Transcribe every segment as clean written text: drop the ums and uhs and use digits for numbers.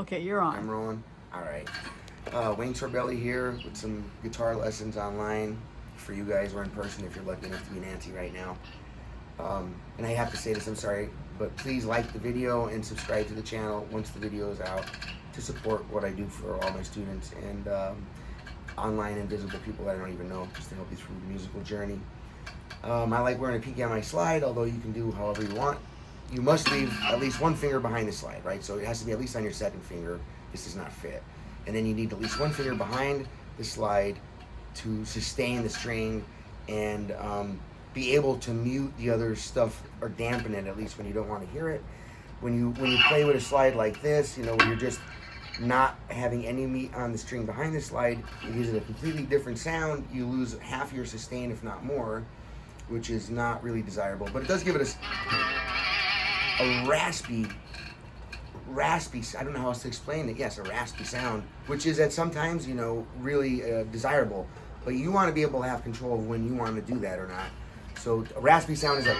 Okay, you're on. I'm rolling. All right. Wayne Sorbelli here with some guitar lessons online for you guys or in person if you're lucky enough to be Nancy right now. And I have to say this, I'm sorry, but please like the video and subscribe to the channel once the video is out to support what I do for all my students and online invisible people that I don't even know, just to help you through the musical journey. I like wearing a pinky on my slide, although you can do however you want. You must leave at least one finger behind the slide, right? So it has to be at least on your second finger. This does not fit. And then you need at least one finger behind the slide to sustain the string and be able to mute the other stuff or dampen it, at least when you don't want to hear it. When you play with a slide like this, you know, when you're just not having any meat on the string behind the slide, it gives it a completely different sound. You lose half your sustain, if not more, which is not really desirable. But it does give it a raspy, I don't know how else to explain it. Yes, a raspy sound, which is at sometimes, you know, really desirable. But you want to be able to have control of when you want to do that or not. So a raspy sound is a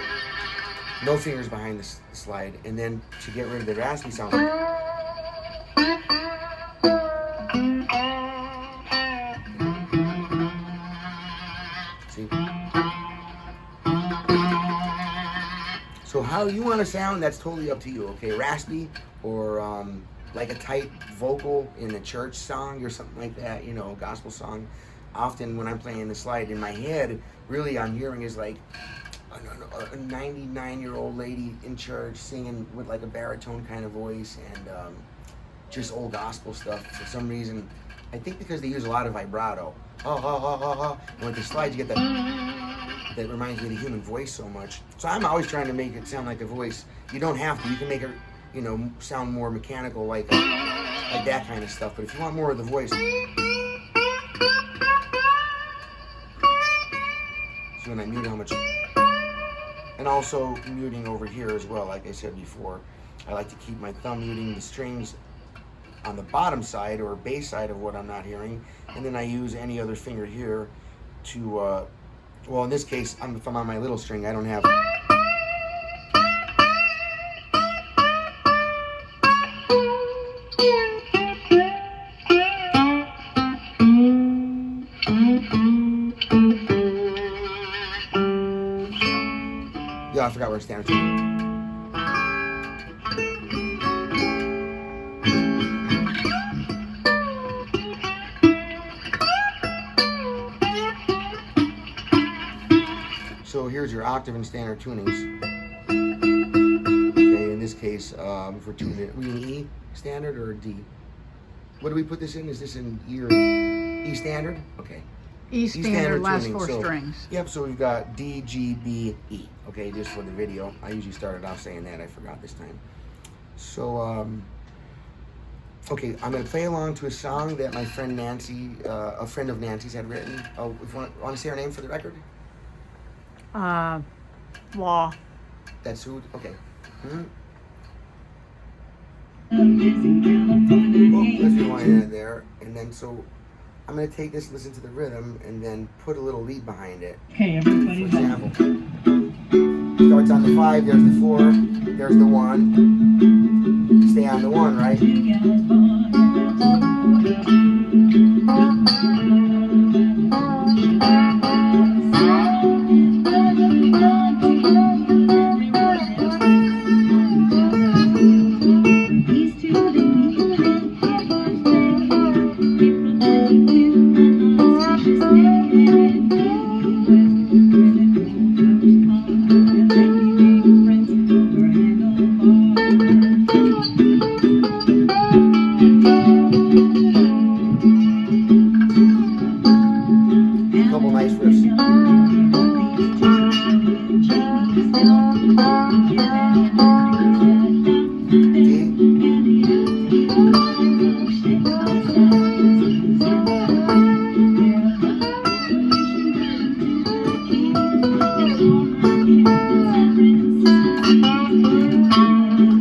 no fingers behind the slide, and then to get rid of the raspy sound. See? So how you want to sound, that's totally up to you, okay? Raspy or like a tight vocal in a church song or something like that, you know, gospel song. Often when I'm playing the slide in my head, really I'm hearing is like a 99-year-old lady in church singing with like a baritone kind of voice and just old gospel stuff. For some reason, I think because they use a lot of vibrato. Ha ha ha ha ha. And with the slides you get that reminds me of the human voice so much. So I'm always trying to make it sound like a voice. You don't have to. You can make it, you know, sound more mechanical like that kind of stuff. But if you want more of the voice, so when I mute how much, and also muting over here as well, like I said before. I like to keep my thumb muting the strings on the bottom side or bass side of what I'm not hearing, and then I use any other finger here to, well, in this case, if I'm on my little string, I don't have. Yeah, I forgot where standard tuning. So here's your octave and standard tunings. Okay, in this case, for tuning it, are we in E standard or D? What do we put this in? Is this in E or E standard? Okay. E standard, last tuning. four So, strings. Yep, so we've got D, G, B, E. Okay, just for the video. I usually started off saying that. I forgot this time. So, okay, I'm going to play along to a song that my friend Nancy, a friend of Nancy's had written. Oh, if you want to say her name for the record? Law. That's who? Okay. Oh, let's rewind that there. And then, so, I'm going to take this, listen to the rhythm, and then put a little lead behind it. Okay, everybody. For example, starts on the 5, there's the 4, there's the 1. Stay on the 1, right? Couple nice riffs.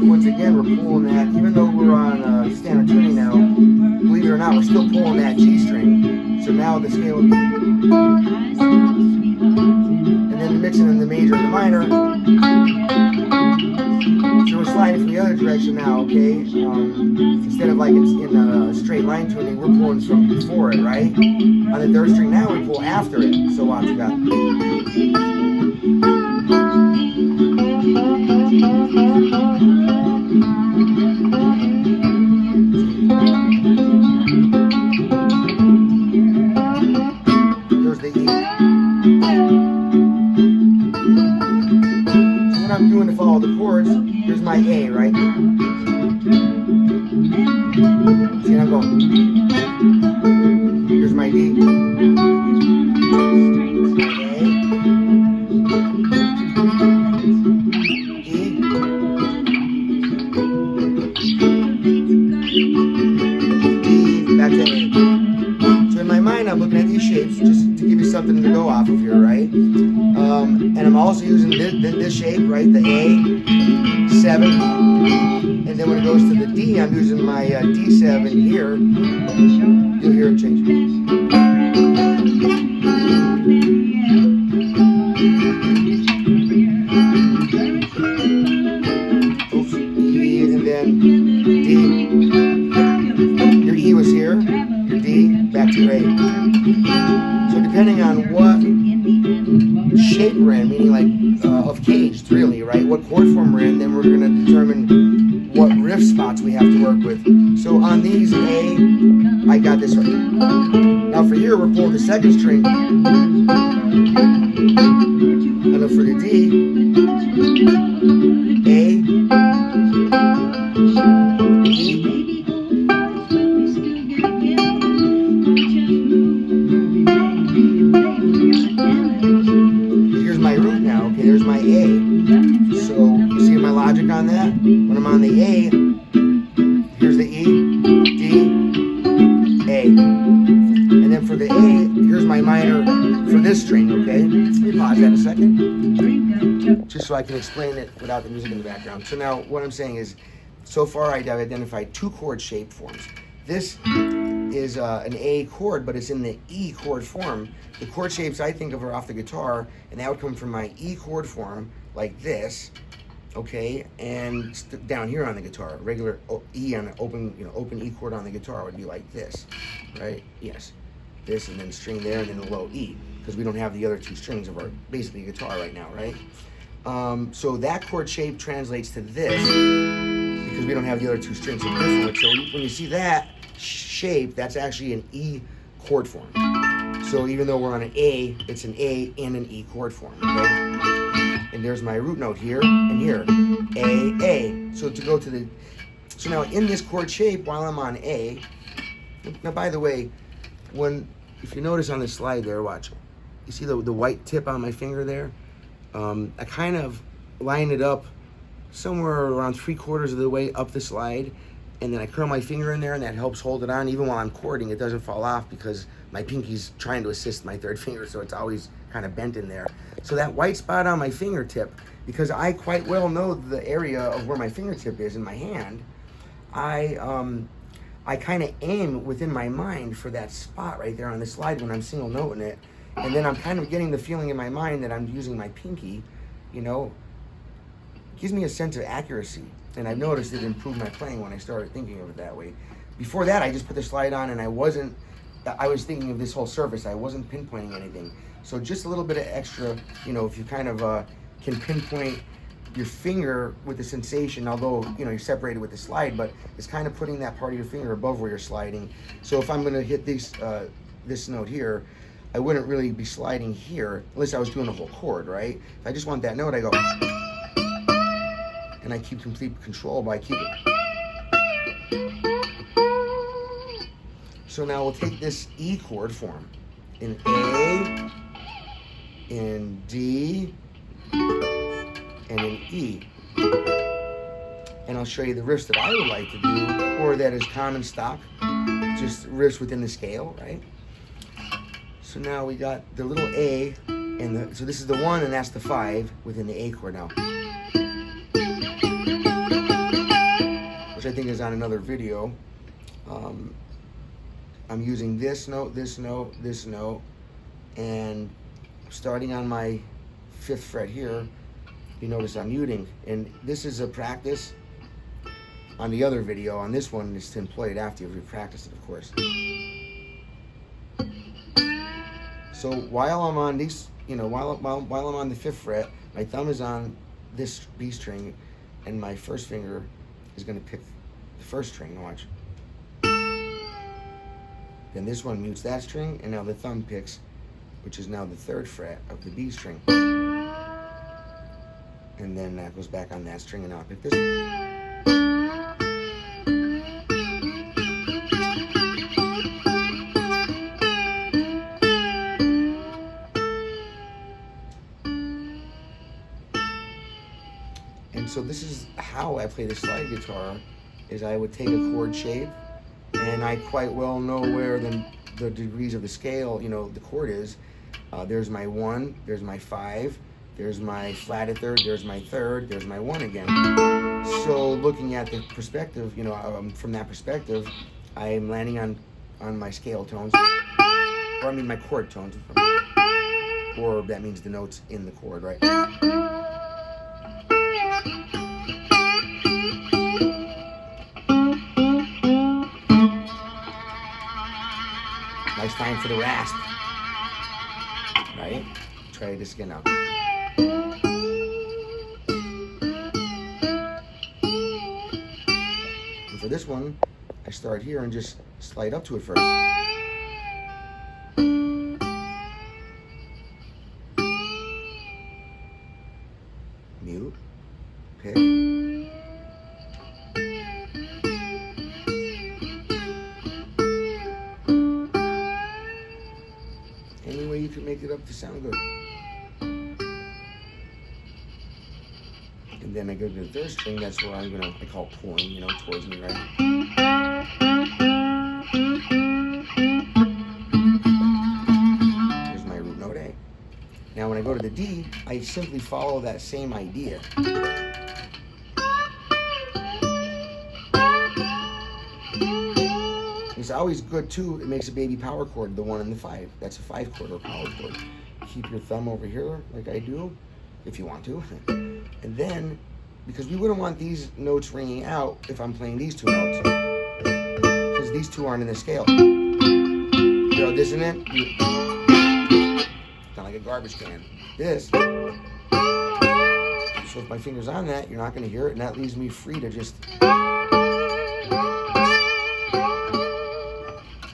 Once again, we're pulling that, even though we're on standard tuning now, believe it or not, we're still pulling that G string. So now the scale will be, and then mixing in the major and the minor. So we're sliding from the other direction now, okay? Instead of like it's in a straight line tuning, we're pulling from before it, right? On the third string now, we pull after it. So watch, we got. There's the E. So what I'm doing to follow the chords, here's my A, right? See, I'm going. Here's my D. Back to A. So in my mind, I'm looking at these shapes just to give you something to go off of here, right? And I'm also using this shape, right? The A7. And then when it goes to the D, I'm using my D7 here. You'll hear it change. Oops. E, and then D. Your E was here, your D, back to your A. So depending on what shape we're in, meaning like of caged really, right? What chord form we're in, then we're going to determine what riff spots we have to work with. So on these A, I got this right. Now for here, we're pulling the second string. And then for the D, A, E, here's my root now, okay, there's my A. So, you see my logic on that? When I'm on the A, here's the E, D, A. And then for the A, here's my minor for this string, okay? Let me pause that a second, just so I can explain it without the music in the background. So now, what I'm saying is, so far I've identified two chord shape forms. This is an A chord, but it's in the E chord form. The chord shapes I think of are off the guitar, and that would come from my E chord form, like this, okay, and down here on the guitar, regular E on an open, open E chord on the guitar would be like this, right? Yes, this, and then string there, and then a low E, because we don't have the other two strings of our basically guitar right now, right? So that chord shape translates to this, because we don't have the other two strings of this. So when you see that shape, that's actually an E chord form. So even though we're on an A, it's an A and an E chord form, okay? And there's my root note here and here, A, A. So to go to the, so now in this chord shape, while I'm on A, now by the way, if you notice on the slide there, watch, you see the white tip on my finger there? I kind of line it up somewhere around 3/4 of the way up the slide, and then I curl my finger in there, and that helps hold it on. Even while I'm chording, it doesn't fall off because my pinky's trying to assist my third finger, so it's always kind of bent in there. So that white spot on my fingertip, because I quite well know the area of where my fingertip is in my hand, I kind of aim within my mind for that spot right there on the slide when I'm single noting it, and then I'm kind of getting the feeling in my mind that I'm using my pinky, gives me a sense of accuracy. And I've noticed it improved my playing when I started thinking of it that way. Before that, I just put the slide on and I was thinking of this whole surface. I wasn't pinpointing anything. So just a little bit of extra, if you kind of can pinpoint your finger with the sensation, although, you're separated with the slide, but it's kind of putting that part of your finger above where you're sliding. So if I'm gonna hit this note here, I wouldn't really be sliding here unless I was doing a whole chord, right? If I just want that note, I go, and I keep complete control by keeping. So now we'll take this E chord form in A, in D, and in E. And I'll show you the riffs that I would like to do, or that is common stock, just riffs within the scale, right? So now we got the little A, and so this is the 1 and that's the 5 within the A chord now. Which I think is on another video. I'm using this note, this note, this note, and starting on my 5th fret here, you notice I'm muting. And this is a practice on the other video. On this one, is to employ it after you've practiced it, of course. So while I'm on these, you know, while I'm on the 5th fret, my thumb is on this B string, and my first finger is going to pick the 1st string. Watch. Then this one mutes that string, and now the thumb picks, which is now the 3rd fret of the B string. And then that goes back on that string, and I'll pick this one. And so this is how I play the slide guitar, is I would take a chord shape, and I quite well know where the degrees of the scale, you know, the chord is. There's my 1, there's my 5, there's my flatted 3rd, there's my 3rd, there's my 1 again. So looking at the perspective, you know, from that perspective, I'm landing on my scale tones, or I mean my chord tones, or that means the notes in the chord, right? Nice time for the rasp, right? Try this again now. And for this one, I start here and just slide up to it first. Mute, pick. Any way you can make it up to sound good. And then I go to the 3rd string, that's where I'm gonna, I call pulling, you know, towards me, right? Here's my root note A. Now when I go to the D, I simply follow that same idea. It's always good too, it makes a baby power chord, the 1 and the 5. That's a 5 chord or power chord. Keep your thumb over here like I do, if you want to. And then, because we wouldn't want these notes ringing out if I'm playing these 2 notes, because these 2 aren't in the scale. They're dissonant. Sound like a garbage can. This. So if my finger's on that, you're not going to hear it, and that leaves me free to just.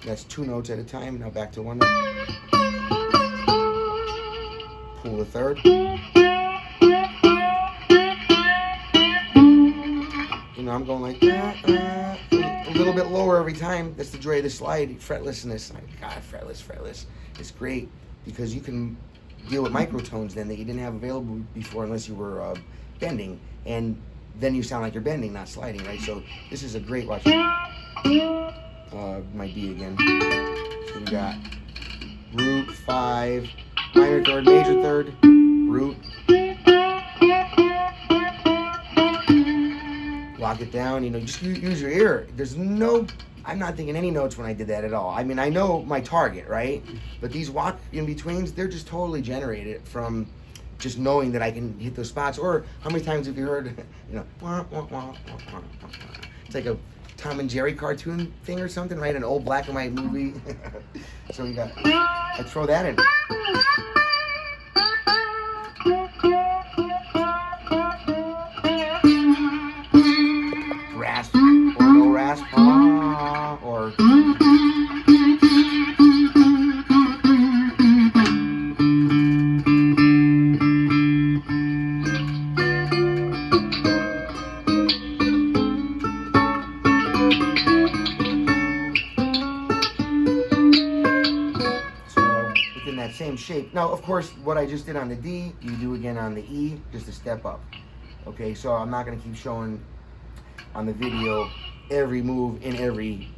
That's 2 notes at a time. Now back to 1 note. Pull the 3rd. You know, I'm going like a little bit lower every time. That's the joy of the slide. Fretlessness. My God, fretless. It's great because you can deal with microtones then that you didn't have available before unless you were bending, and then you sound like you're bending, not sliding, right? So this is a great watch. My D again. So we got root, 5, minor 3rd, major 3rd, root. Lock it down, you know, just use your ear. I'm not thinking any notes when I did that at all. I mean, I know my target, right? But these walk in betweens, they're just totally generated from just knowing that I can hit those spots. Or how many times have you heard, you know, it's like a Tom and Jerry cartoon thing or something, right? An old black and white movie. So you got, I throw that in. Rasp or no rasp, or. Same shape. Now, of course, what I just did on the D, you do again on the E, just a step up. Okay, so I'm not going to keep showing on the video every move in every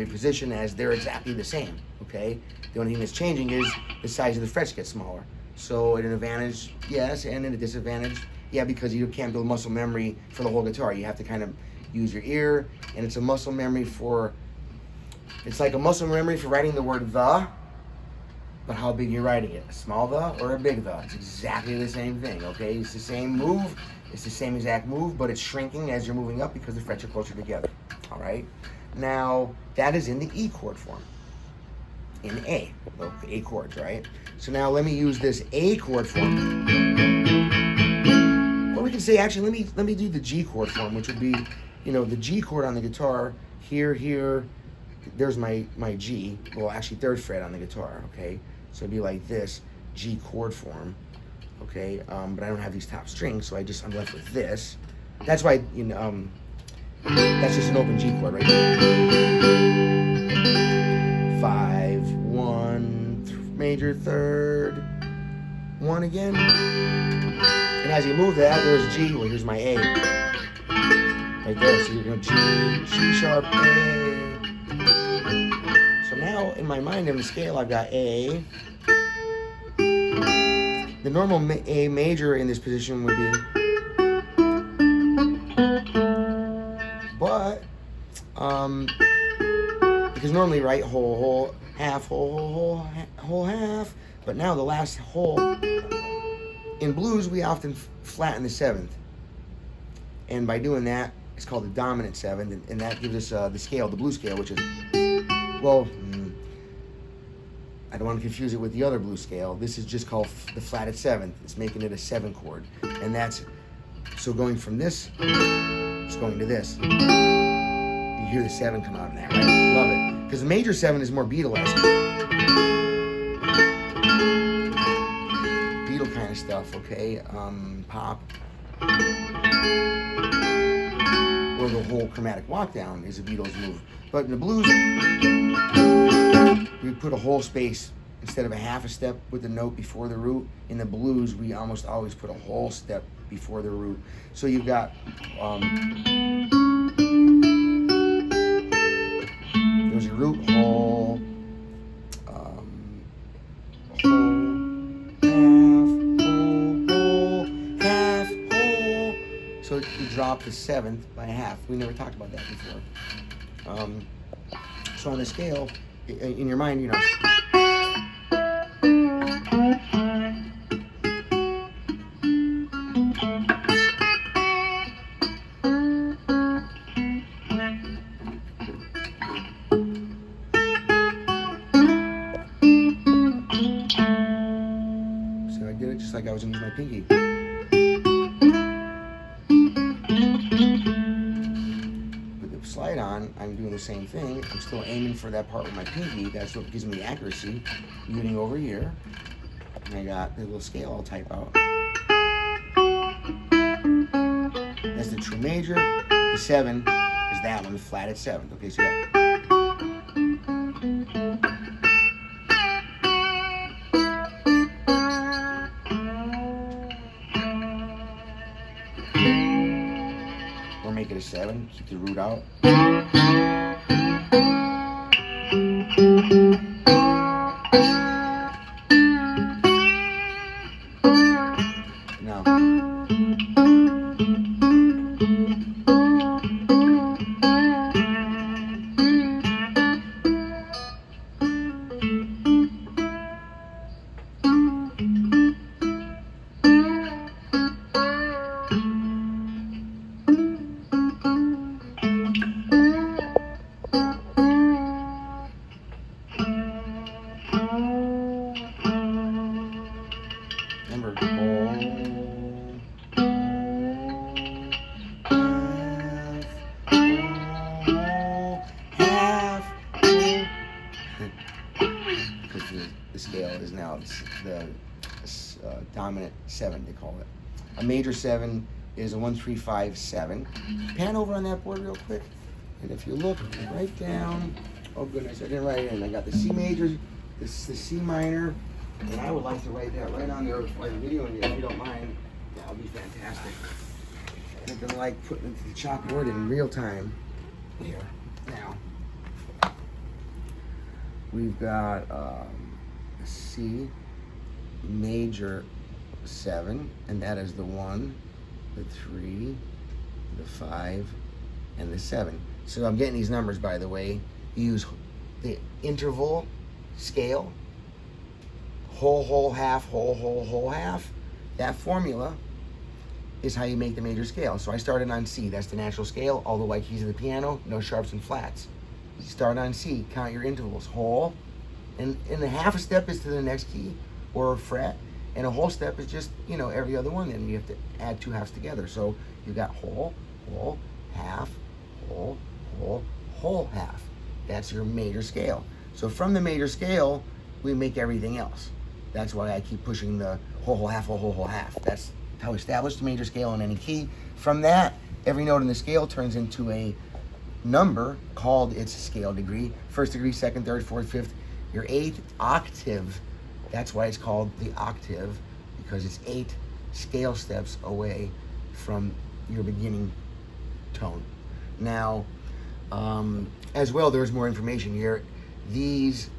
position as they're exactly the same. Okay, the only thing that's changing is the size of the frets get smaller. So at an advantage, yes, and at a disadvantage, yeah, because you can't build muscle memory for the whole guitar. You have to kind of use your ear, and it's a muscle memory for. It's like a muscle memory for writing the word the. but how big you're writing it. A small the or a big the. It's exactly the same thing, okay? It's the same move. It's the same exact move, but it's shrinking as you're moving up because the frets are closer together, all right? Now, that is in the E chord form. In A, well, A chords, right? So now let me use this A chord form. Or we can say, actually, let me do the G chord form, which would be, you know, the G chord on the guitar, here, there's my G, well, actually third fret on the guitar, okay? So it'd be like this, G chord form, okay? But I don't have these top strings, so I'm left with this. That's why, you know, that's just an open G chord right there. 5, 1, major third, 1 again. And as you move that, there's G, well, here's my A. Right there, so you're going G, C sharp, A. So now, in my mind, in the scale, I've got A. The normal A major in this position would be, but, because normally, right, whole, half, whole, half, but now the last whole, in blues, we often flatten the 7th. And by doing that, it's called the dominant 7th, and that gives us the scale, the blues scale, which is, well, I don't want to confuse it with the other blues scale. This is just called the flatted 7th. It's making it a 7 chord. And that's, so going from this, it's going to this. You hear the 7 come out of that, right? Love it. Because the major 7 is more Beatle-esque. Beatle kind of stuff, okay? Pop. Or the whole chromatic walk down is a Beatles move. But in the blues, we put a whole space instead of a half a step with the note before the root. In the blues, we almost always put a whole step before the root. So you've got there's your root, whole, so you drop the 7th by half. We never talked about that before. So on the scale, in your mind, you know. So I did it just like I was going to use my pinky. Slide on, I'm doing the same thing. I'm still aiming for that part with my pinky. That's what gives me the accuracy. Muting over here. And I got the little scale I'll type out. That's the true major. The 7 is that one, the flatted 7th. Okay, so yeah. Or make it a 7, keep the root out. Now, remember, half, because the scale is now the dominant 7, they call it. A major 7 is a 1, 3, 5, 7. Pan over on that board real quick, and if you look right down, oh goodness, I didn't write it in. I got the C major, this the C minor, and I would like to write that right on there while I'm videoing you, if you don't mind. That would be fantastic. Nothing like putting it to the chalkboard in real time. Here, now. We've got a C major 7, and that is the 1, the 3, the 5, and the 7. So I'm getting these numbers, by the way. You use the interval scale whole, whole, half, whole, whole, whole, half. That formula is how you make the major scale. So I started on C. That's the natural scale. All the white keys of the piano, no sharps and flats. You start on C. Count your intervals. Whole, and a half a step is to the next key or fret, and a whole step is just, you know, every other one. Then you have to add two halves together. So you got whole, whole, half, whole, whole, whole, half. That's your major scale. So from the major scale, we make everything else. That's why I keep pushing the whole, whole, half, whole, whole, whole, half. That's how we establish the major scale in any key. From that, every note in the scale turns into a number called its scale degree. First degree, second, third, fourth, fifth. Your eighth octave, that's why it's called the octave, because it's 8 scale steps away from your beginning tone. Now, as well, there's more information here. These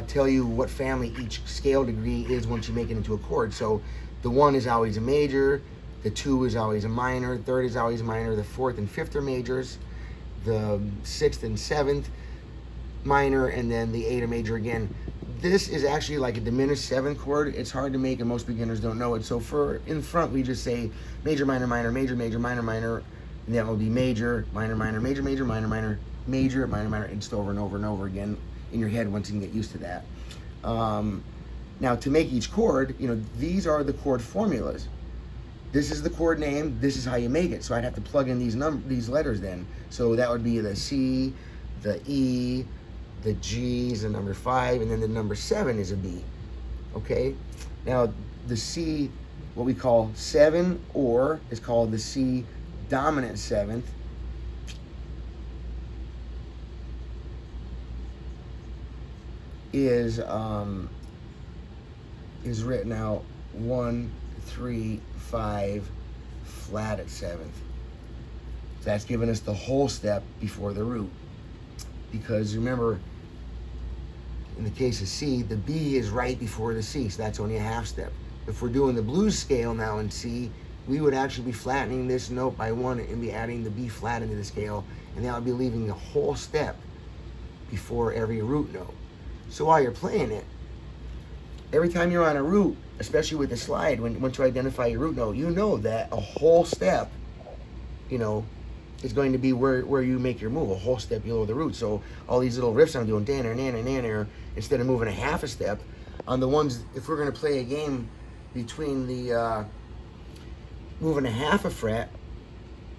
tell you what family each scale degree is once you make it into a chord. So the 1 is always a major, the 2 is always a minor, 3rd is always a minor, the 4th and 5th are majors, the 6th and 7th minor, and then the 8 are major again. This is actually like a diminished 7th chord. It's hard to make and most beginners don't know it. So for in front, we just say major, minor, minor, major, major, minor, minor, and that will be major, minor, minor, major, major, minor, minor, major, minor, minor, and just over and over and over again in your head once you can get used to that. Now to make each chord, you know, these are the chord formulas. This is the chord name, this is how you make it. So I'd have to plug in these letters then. So that would be the C, the E, the G is the number 5, and then the number 7 is a B. Okay? Now the C, what we call 7 or is called the C dominant 7th. Is written out 1, 3, 5, flat at 7th. So that's giving us the whole step before the root. Because remember, in the case of C, the B is right before the C, so that's only a half step. If we're doing the blues scale now in C, we would actually be flattening this note by 1 and be adding the B flat into the scale, and that would be leaving the whole step before every root note. So while you're playing it, every time you're on a root, especially with the slide, once you identify your root note, you know that a whole step, you know, is going to be where you make your move, a whole step below the root. So all these little riffs I'm doing, danner, nanner, nanner, instead of moving a half a step, on the ones, if we're going to play a game between the moving a half a fret,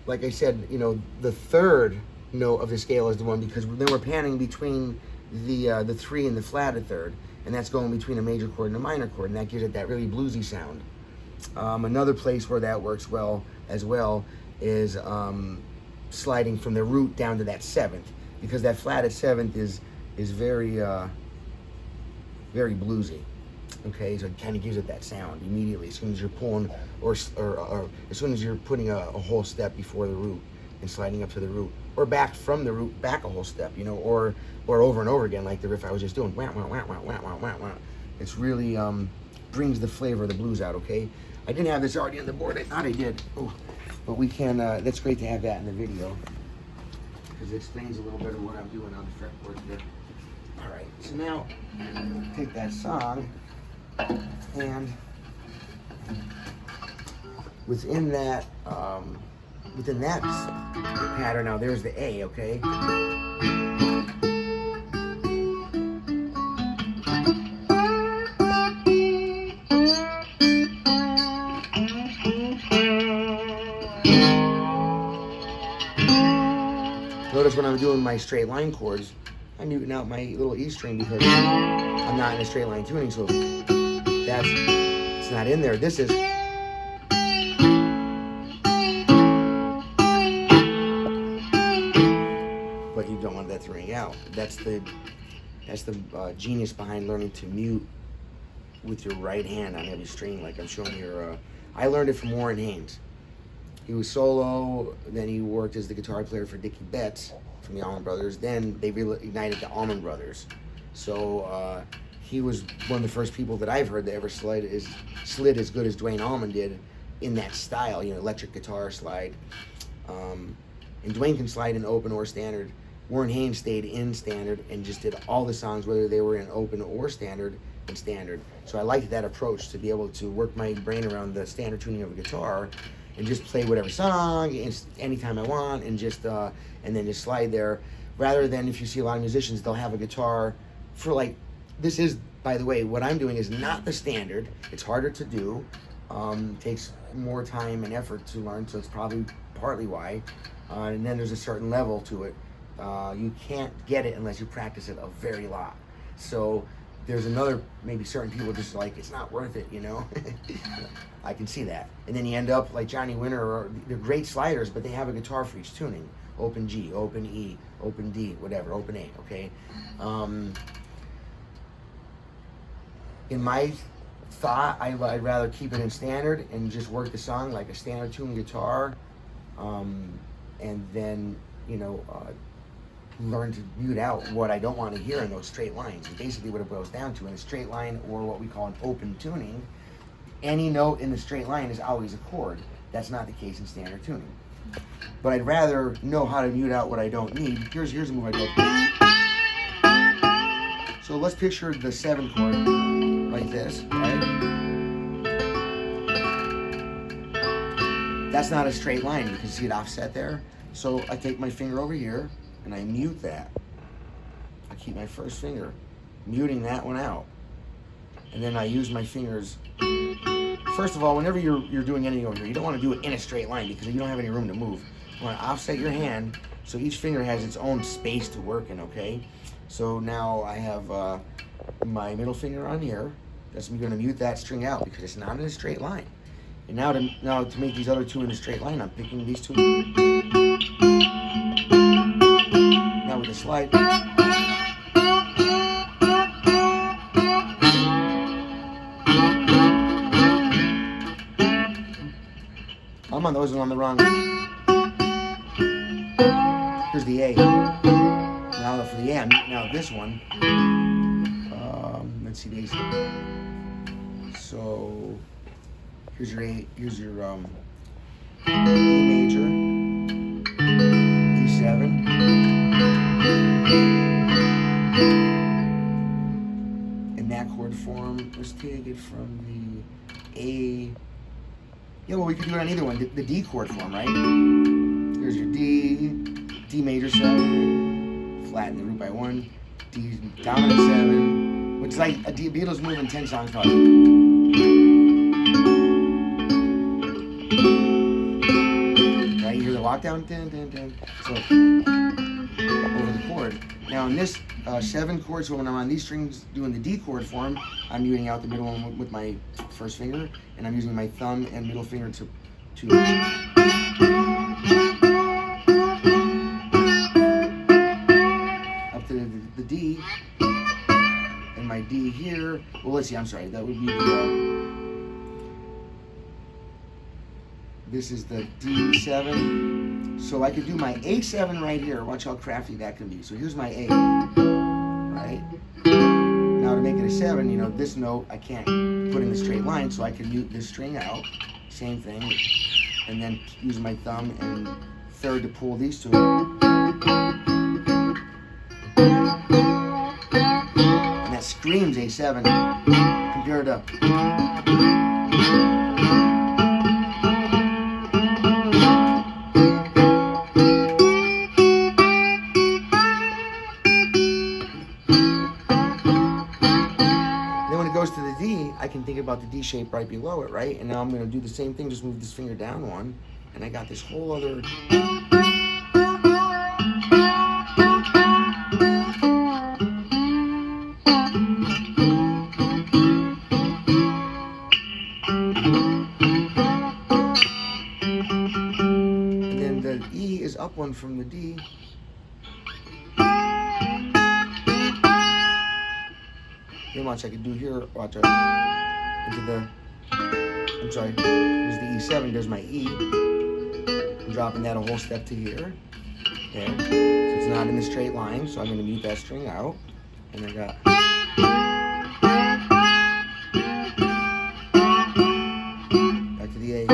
like I said, you know, the 3rd note of the scale is the one, because then we're panning between the 3 and the flat a 3rd, and that's going between a major chord and a minor chord, and that gives it that really bluesy sound. Another place where that works well as well is sliding from the root down to that 7th, because that flat at 7th is very very bluesy. Okay, so it kind of gives it that sound immediately as soon as you're pulling or as soon as you're putting a whole step before the root and sliding up to the root, or back from the root back a whole step, you know, or over and over again, like the riff I was just doing. Wah, wah, wah, wah, wah, wah, wah, wah. It's really brings the flavor of the blues out. Okay, I didn't have this already on the board. I thought I did. Oh, but we can. That's great to have that in the video because it explains a little bit of what I'm doing on the fretboard here. All right, so now take that song and within that pattern, now there's the A, okay? Notice when I'm doing my straight line chords, I mute out my little E string because I'm not in a straight line tuning, so it's not in there. This is. But you don't want that to ring out. That's the genius behind learning to mute with your right hand on every string, like I'm showing here. I learned it from Warren Haynes. He was solo, then he worked as the guitar player for Dickie Betts from the Allman Brothers. Then they reignited the Allman Brothers. So he was one of the first people that I've heard that ever slid as good as Duane Allman did in that style, you know, electric guitar slide. And Duane can slide in open or standard. Warren Haynes stayed in standard and just did all the songs, whether they were in open or standard, in standard. So I liked that approach, to be able to work my brain around the standard tuning of a guitar and just play whatever song anytime I want, and just and then just slide there, rather than if you see a lot of musicians, they'll have a guitar for like, this is, by the way, what I'm doing is not the standard. It's harder to do, takes more time and effort to learn, so it's probably partly why. And then there's a certain level to it. You can't get it unless you practice it a very lot. So there's another, maybe certain people just like, it's not worth it, you know? I can see that. And then you end up like Johnny Winter, or they're great sliders, but they have a guitar for each tuning. Open G, open E, open D, whatever, open A, okay? In my thought, I'd rather keep it in standard and just work the song like a standard tuned guitar, and then, you know, learn to mute out what I don't want to hear in those straight lines. And basically what it boils down to in a straight line, or what we call an open tuning, any note in the straight line is always a chord. That's not the case in standard tuning. But I'd rather know how to mute out what I don't need. Here's a move I go. So let's picture the 7 chord like this, right? That's not a straight line. You can see it offset there. So I take my finger over here and I mute that. I keep my first finger, muting that one out. And then I use my fingers. First of all, whenever you're doing anything over here, you don't want to do it in a straight line because you don't have any room to move. You want to offset your hand so each finger has its own space to work in, okay? So now I have my middle finger on here. That's me going to mute that string out because it's not in a straight line. And now to make these other two in a straight line, I'm picking these two. Now with the slide. I'm on those and on the wrong. Here's the A. Now for the A, I'm muting out this one. Let's see these. So here's your A. Here's your E major, D7. In that chord form, let's take it from the A. Yeah, well, we could do it on either one. The D chord form, right? Here's your D, D major 7, flatten the root by 1, D dominant 7, which is like a Beatles move in 10 songs probably. Right, you hear the walk down, dun, dun, dun. So over the chord. Now in this 7 chord, so when I'm on these strings doing the D chord form, I'm muting out the middle one with my first finger, and I'm using my thumb and middle finger to up to the D, and my D here. Well, let's see. I'm sorry. That would be the. This is the D7. So I could do my A7 right here. Watch how crafty that can be. So here's my A, right? Now to make it a 7, you know, this note I can't put in the straight line, so I can mute this string out. Same thing. And then use my thumb and third to pull these two. And that screams A7 compared to. I can think about the D shape right below it, right? And now I'm going to do the same thing, just move this finger down one, and I got this whole other. And then the E is up one from the D. Then watch, I could do here, watch, into the, I'm sorry, there's the E7, there's my E. I'm dropping that a whole step to here. Okay, so it's not in the straight line, so I'm going to mute that string out. And I got. Back to the A.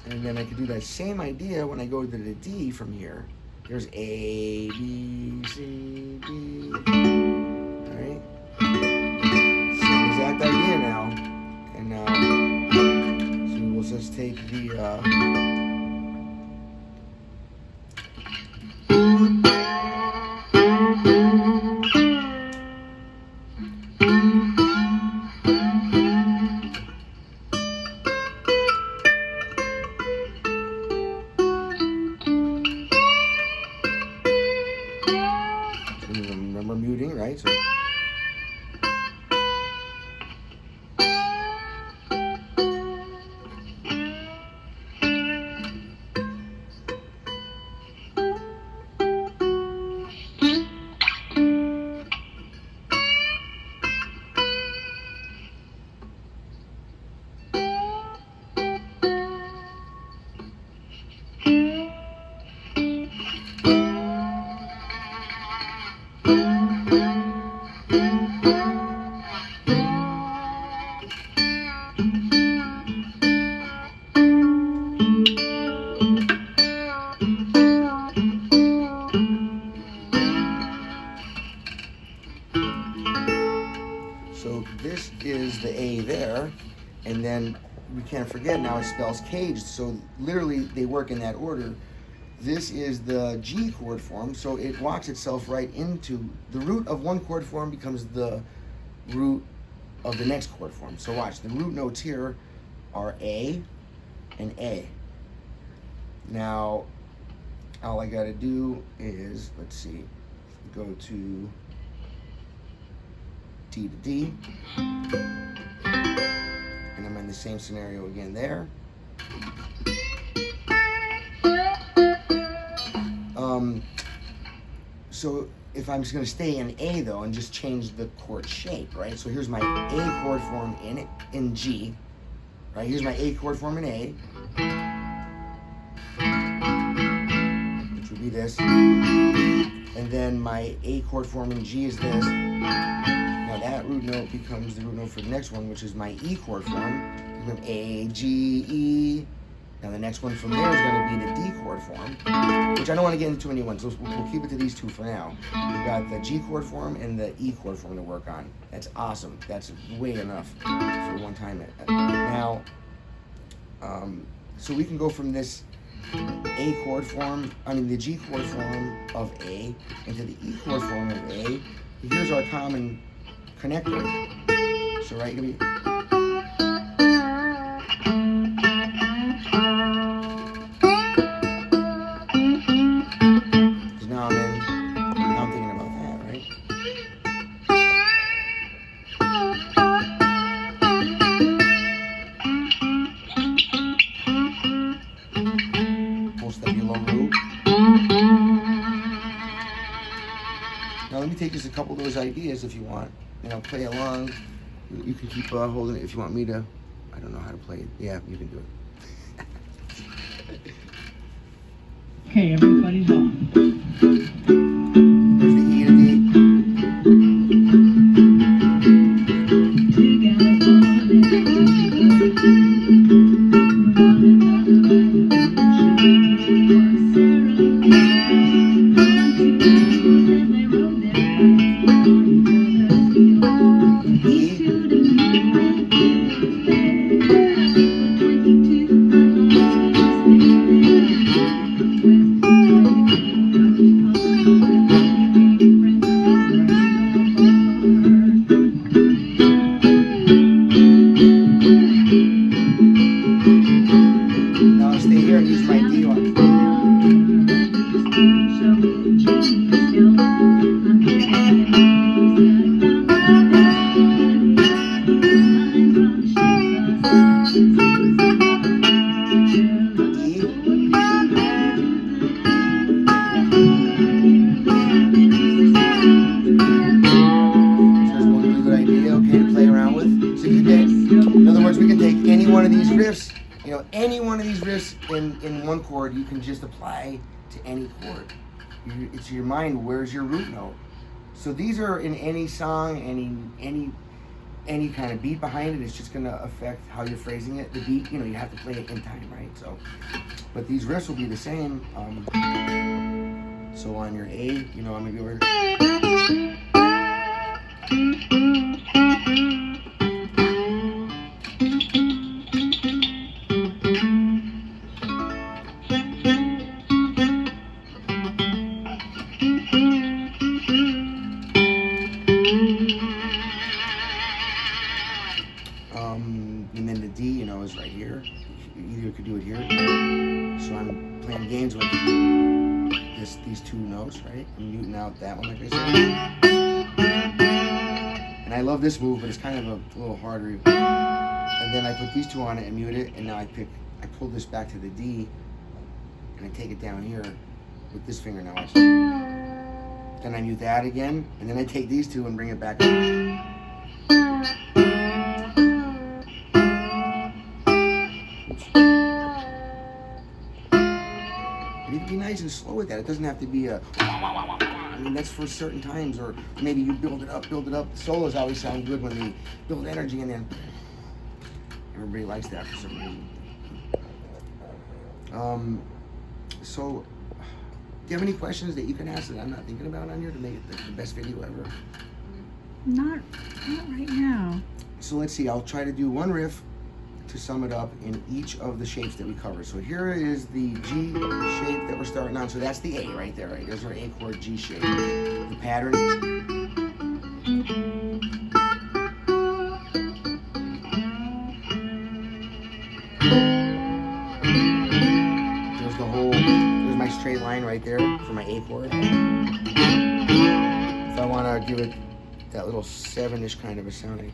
And then I could do that same idea when I go to the D from here. Here's A, B, C, D. Alright? Same exact idea now. And now, so we'll just take the, remember muting, right? So this is the A there, and then we can't forget now it spells caged, so literally they work in that order. This is the G chord form, so it walks itself right into the root of one chord form becomes the root of the next chord form. So watch, the root notes here are A and A. Now, all I gotta do is, let's see, go to D to D, and I'm in the same scenario again there. So if I'm just going to stay in A though and just change the chord shape, right? So here's my A chord form in G, right? Here's my A chord form in A, which would be this, and then my A chord form in G is this. Now that root note becomes the root note for the next one, which is my E chord form. A, G, E. Now the next one from there is going to be the D chord form, which I don't want to get into any one, so we'll keep it to these two for now. We've got the G chord form and the E chord form to work on. That's awesome. That's way enough for one time. Now, so we can go from this A chord form, the G chord form of A into the E chord form of A. Here's our common connector. So right, you're gonna be take just a couple of those ideas if you want, and I'll play along. You can keep holding it if you want me to. I don't know how to play it. Yeah, you can do it. Okay, everybody's on. There's the E to D. Any one of these riffs in one chord, you can just apply to any chord. It's your mind, where's your root note? So these are in any song, any kind of beat behind it. It's just going to affect how you're phrasing it. The beat, you have to play it in time, right? So, but these riffs will be the same. So on your A, you know, I'm gonna be over. And then the D, you know, is right here. Either could do it here. So I'm playing games with these two notes, right? I'm muting out that one, like I said. And I love this move, but it's kind of a little harder. And then I put these two on it and mute it, and now I pull this back to the D, and I take it down here with this finger now. Then I mute that again, and then I take these two and bring it back up. You need to be nice and slow with that. It doesn't have to be a, I mean, that's for certain times, or maybe you build it up. The solos always sound good when they build energy, and then everybody likes that for some reason. So, do you have any questions that you can ask that I'm not thinking about on here to make it the best video ever? Not right now. So let's see, I'll try to do one riff to sum it up in each of the shapes that we cover. So here is the G shape that we're starting on. So that's the A right there, right? There's our A chord G shape. The pattern. There's my straight line right there for my A chord. If I want to give it that little 7-ish kind of a sound.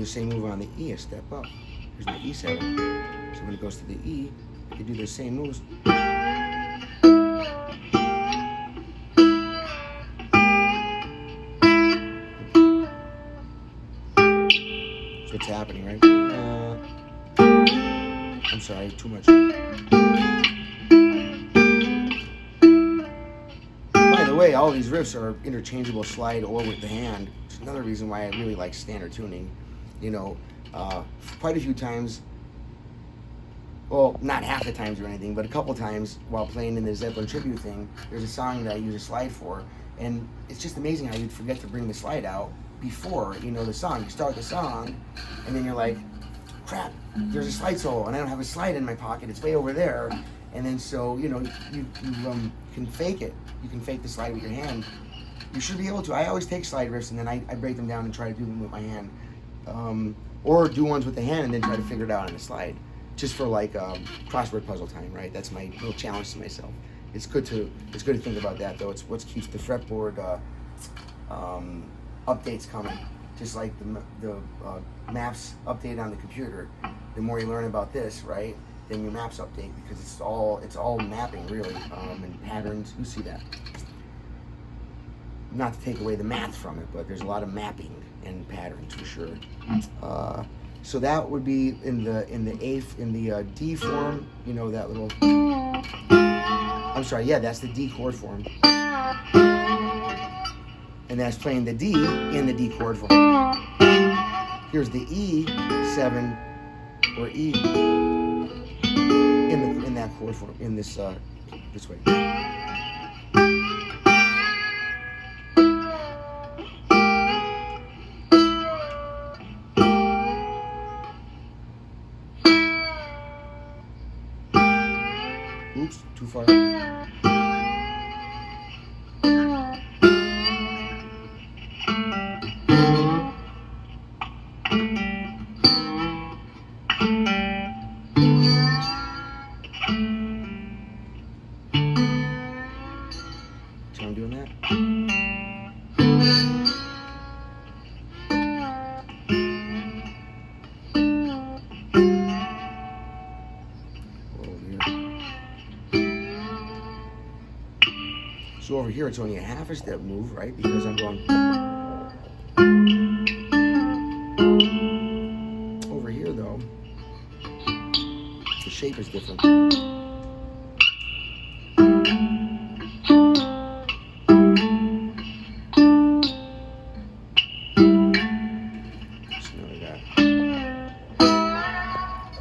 Same move on the E, a step up. Here's my E7. So when it goes to the E, you do the same moves. So what's happening, right? I'm sorry, too much. By the way, all these riffs are interchangeable slide or with the hand, which is another reason why I really like standard tuning. You know, quite a few times, well, not half the times or anything, but a couple times while playing in the Zeppelin tribute thing, there's a song that I use a slide for, and it's just amazing how you'd forget to bring the slide out before you know the song. You start the song, and then you're like, crap, there's a slide solo, and I don't have a slide in my pocket, it's way over there, and then so, you know, you can fake it. You can fake the slide with your hand. You should be able to. I always take slide riffs, and then I break them down and try to do them with my hand. Or do ones with the hand and then try to figure it out on the slide, just for like crossword puzzle time, right? That's my little challenge to myself. It's good to think about that though. It's what keeps the fretboard updates coming, just like the maps update on the computer. The more you learn about this, right, then your maps update, because it's all mapping really, and patterns. You see that. Not to take away the math from it, but there's a lot of mapping and patterns for sure. So that would be in the D form, you know, that little. I'm sorry, yeah, that's the D chord form, and that's playing the D in the D chord form. Here's the E7 or E in that chord form in this way. Oops, too far. So I'm doing that. over here, it's only a half a step move, right? Because I'm going over here, though. The shape is different. In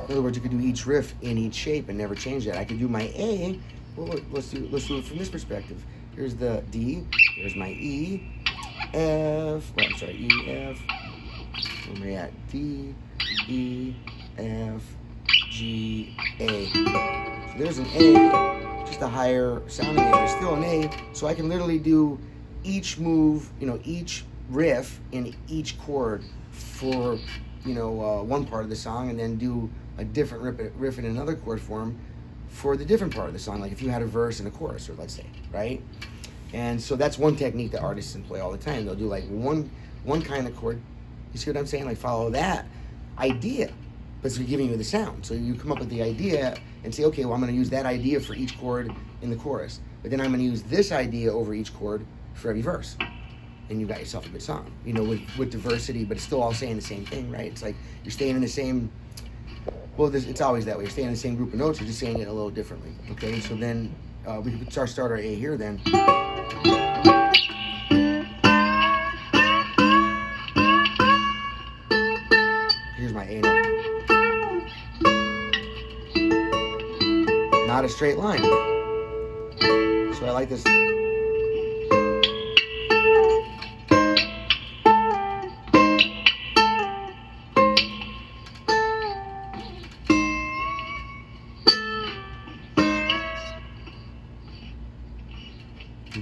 other words, you could do each riff in each shape and never change that. I could do my A. Well, let's do it from this perspective. Here's the D. Here's my E, F. Well, I'm sorry, E, F. Where am I at? D, E, F, G, A. So there's an A, just a higher sounding A. There's still an A, so I can literally do each move, each riff in each chord for, one part of the song, and then do a different riff in another chord form for the different part of the song, like if you had a verse and a chorus, or let's say, right? And so that's one technique that artists employ all the time. They'll do like one kind of chord. You see what I'm saying? Like follow that idea, but it's giving you the sound. So you come up with the idea and say, okay, well, I'm going to use that idea for each chord in the chorus, but then I'm going to use this idea over each chord for every verse. And you got yourself a good song, with diversity, but it's still all saying the same thing, right? It's like you're staying in the same, it's always that way. You're staying in the same group of notes, you're just saying it a little differently, okay? So then we can start our A here then. Here's my A note. Not a straight line. So I like this.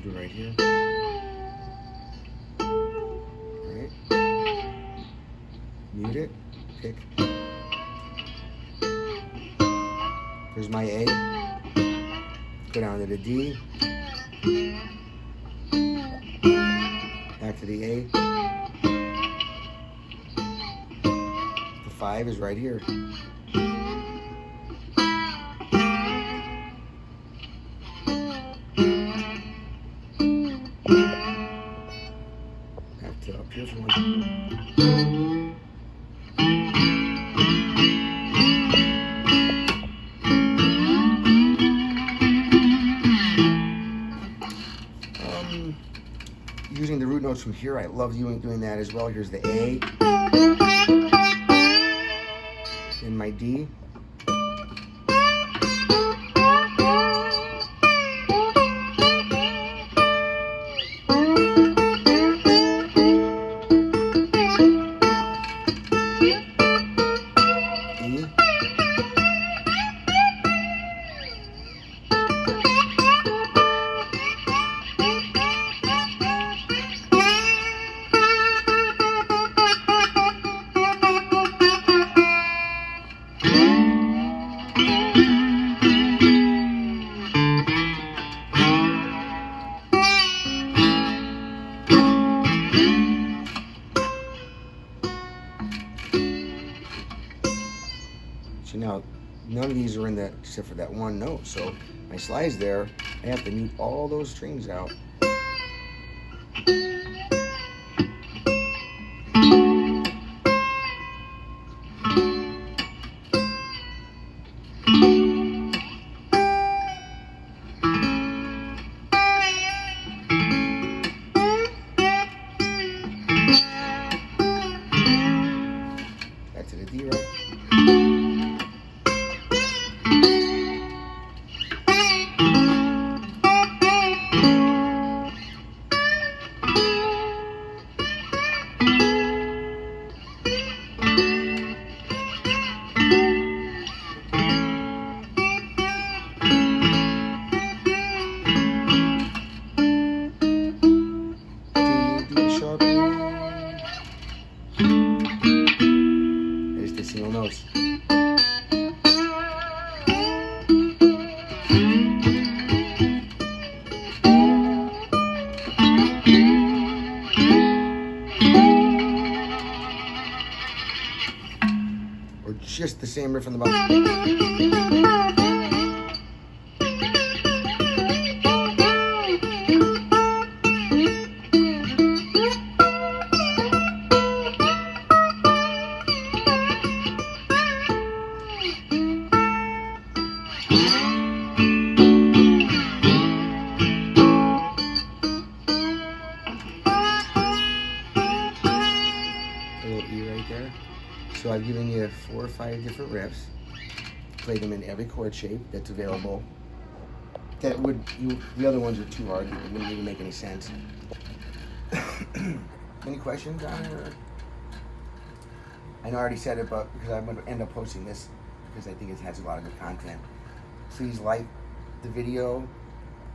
Do right here. Right. Mute it. Pick. Here's my A. Go down to the D. Back to the A. The 5 is right here. Up here for one. Using the root notes from here, I love doing that as well. Here's the A and my D. So now, none of these are in that, except for that one note. So my slides there, I have to mute all those strings out. Back to the D, right? Single notes. Or just the same riff on the bottom. So I've given you 4 or 5 different riffs. Play them in every chord shape that's available. The other ones are too hard. It wouldn't even make any sense. Any questions on it? Or? I know I already said it, but because I'm going to end up posting this because I think it has a lot of good content. Please like the video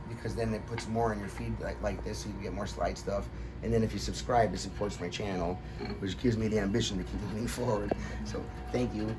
because then it puts more in your feed like this, so you can get more slide stuff. And then if you subscribe, it supports my channel, which gives me the ambition to keep moving forward. So thank you.